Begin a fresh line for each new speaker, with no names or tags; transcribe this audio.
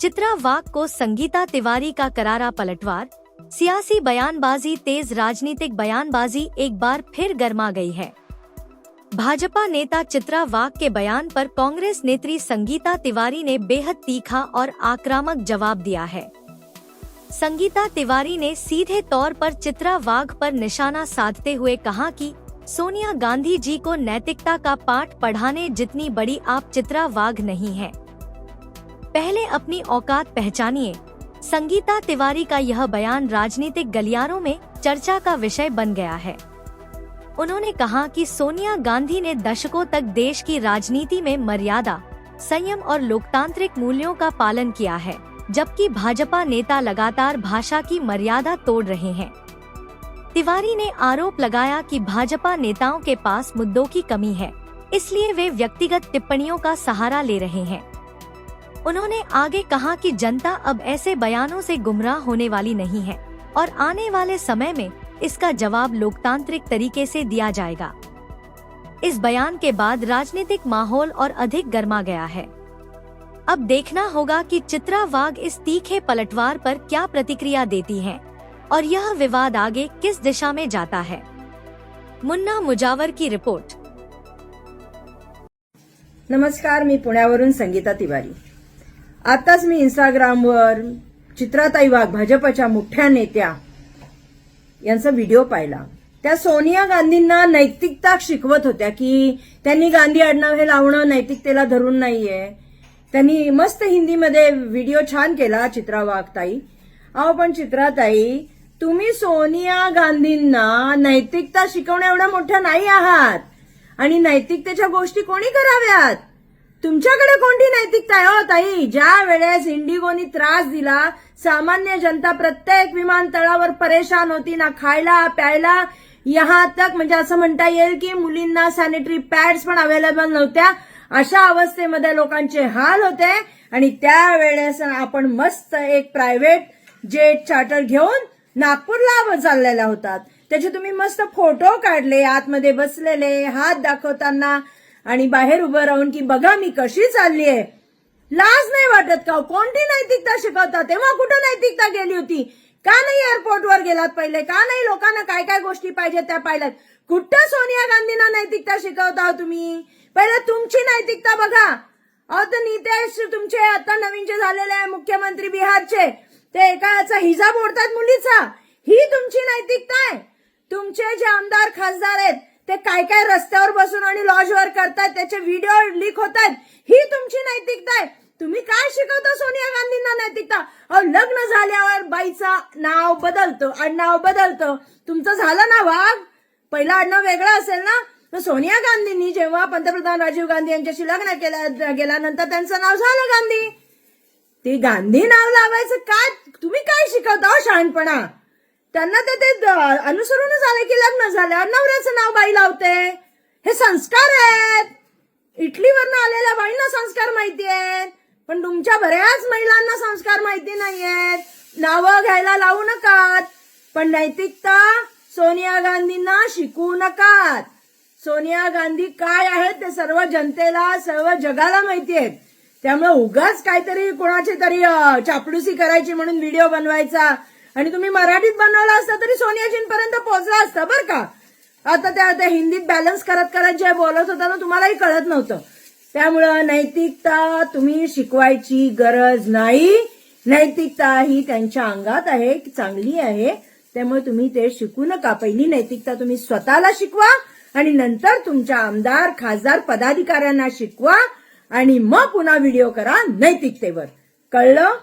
चित्रा वाघ को संगीता तिवारी का करारा पलटवार। सियासी बयानबाजी तेज, राजनीतिक बयानबाजी एक बार फिर गर्मा गई है। भाजपा नेता चित्रा वाघ के बयान पर कांग्रेस नेत्री संगीता तिवारी ने बेहद तीखा और आक्रामक जवाब दिया है। संगीता तिवारी ने सीधे तौर पर चित्रा वाघ पर निशाना साधते हुए कहा कि सोनिया गांधी जी को नैतिकता का पाठ पढ़ाने जितनी बड़ी आप चित्रा वाघ नहीं है। पहले अपनी औकात पहचानिए। संगीता तिवारी का यह बयान राजनीतिक गलियारों में चर्चा का विषय बन गया है। उन्होंने कहा कि सोनिया गांधी ने दशकों तक देश की राजनीति में मर्यादा, संयम और लोकतांत्रिक मूल्यों का पालन किया है, जबकि भाजपा नेता लगातार भाषा की मर्यादा तोड़ रहे हैं। तिवारी ने आरोप लगाया कि भाजपा नेताओं के पास मुद्दों की कमी है, इसलिए वे व्यक्तिगत टिप्पणियों का सहारा ले रहे हैं। उन्होंने आगे कहा कि जनता अब ऐसे बयानों से गुमराह होने वाली नहीं है और आने वाले समय में इसका जवाब लोकतांत्रिक तरीके से दिया जाएगा। इस बयान के बाद राजनीतिक माहौल और अधिक गर्मा गया है। अब देखना होगा कि चित्रा वाघ इस तीखे पलटवार पर क्या प्रतिक्रिया देती हैं और यह विवाद आगे किस दिशा में जाता है। मुन्ना मुजावर की रिपोर्ट।
नमस्कार, मी पुण्यावरून संगीता तिवारी। आताच मी इंस्टाग्रामवर चित्राताई वाघ, भाजपच्या मोठ्या नेत्या, यांचा व्हिडिओ पाहिला। त्या सोनिया गांधींना नैतिकता शिकवत होत्या की त्यांनी गांधी आडनाव हे लावणं नैतिकतेला धरून नाहीये। त्यांनी मस्त हिंदीमध्ये व्हिडिओ छान केला चित्रा वाघ ताई। अहो पण चित्राताई, तुम्ही सोनिया गांधींना नैतिकता शिकवण्या एवढ्या मोठ्या नाही आहात आणि नैतिकतेच्या गोष्टी कोणी कराव्यात? तुमच्याकडे कोणती नैतिकता आहे हो ताई? ज्या वेळेस इंडिगोनी त्रास दिला, सामान्य जनता प्रत्येक विमानतळावर परेशान होती, ना खायला प्यायला, यहाँ तक म्हणजे असं म्हणता येईल की मुलींना सॅनिटरी पॅड्स पण अवेलेबल नव्हत्या। अशा अवस्थेमध्ये लोकांचे हाल होते आणि त्यावेळेस आपण मस्त एक प्रायव्हेट जेट चार्टर घेऊन नागपूरला चाललेला होतात। त्याचे तुम्ही मस्त फोटो काढले, आतमध्ये बसलेले, हात दाखवताना आणि बाहेर उभं राहून की बघा मी कशी चाललीये। लाज नाही वाटत का? कोणती नैतिकता शिकवता? तेव्हा कुठं नैतिकता गेली होती? का नाही एअरपोर्टवर गेलात पहिले? का नाही लोकांना काय काय गोष्टी पाहिजे त्या पाहिल्यात? कुठं सोनिया गांधींना नैतिकता शिकवता तुम्ही? पहिले तुमची नैतिकता बघा। अहो तर नितेश तुमचे आता नवीन जे झालेले मुख्यमंत्री बिहारचे, ते एकाचा हिजाब ओढतात मुलीचा, ही तुमची नैतिकता आहे? तुमचे जे आमदार खासदार आहेत ते काय काय रस्त्यावर बसून आणि लॉजवर करतात, त्याचे व्हिडिओ लीक होतात, ही तुमची नैतिकता आहे? तुम्ही काय शिकवता सोनिया गांधींना नैतिकता? अहो लग्न झाल्यावर बाईचा नाव बदलतो, आडनाव बदलतो। तुमचं झालं ना वाघ, पहिला आडनाव वेगळं असेल ना? तर सोनिया गांधींनी जेव्हा पंतप्रधान राजीव गांधी यांच्याशी लग्न गेल्यानंतर त्यांचं नाव झालं गांधी। ते गांधी नाव लावायचं काय? तुम्ही काय शिकवता हो शहाणपणा? त्यांना ते अनुसरूनच आले की लग्न झाल्यावर नवऱ्याचं नाव बाई लावते। हे संस्कार आहेत। इटलीवरनं आलेल्या बाईंना संस्कार माहिती आहेत, पण तुमच्या बऱ्याच महिलांना संस्कार माहिती नाहीयेत। नावं घ्यायला लावू नकात, पण नैतिकता सोनिया गांधींना शिकवू नकात। सोनिया गांधी काय आहेत ते सर्व जनतेला, सर्व जगाला माहिती आहेत। त्यामुळे उगाच काहीतरी कोणाची तरी चापलुसी करायची म्हणून व्हिडिओ बनवायचा, आणि तुम्ही मराठीत बनवला असता तरी सोनियाजींपर्यंत पोहोचला असता बरं का। आता त्या हिंदीत बॅलन्स करत करत जे बोलत होता ना, तुम्हालाही कळत नव्हतं। त्यामुळं नैतिकता तुम्ही शिकवायची गरज नाही। नैतिकता ही त्यांच्या अंगात आहे, चांगली आहे, त्यामुळे तुम्ही ते शिकू नका। पहिली नैतिकता तुम्ही स्वतःला शिकवा आणि नंतर तुमच्या आमदार खासदार पदाधिकाऱ्यांना शिकवा आणि मग पुन्हा व्हिडिओ करा नैतिकतेवर। कळलं?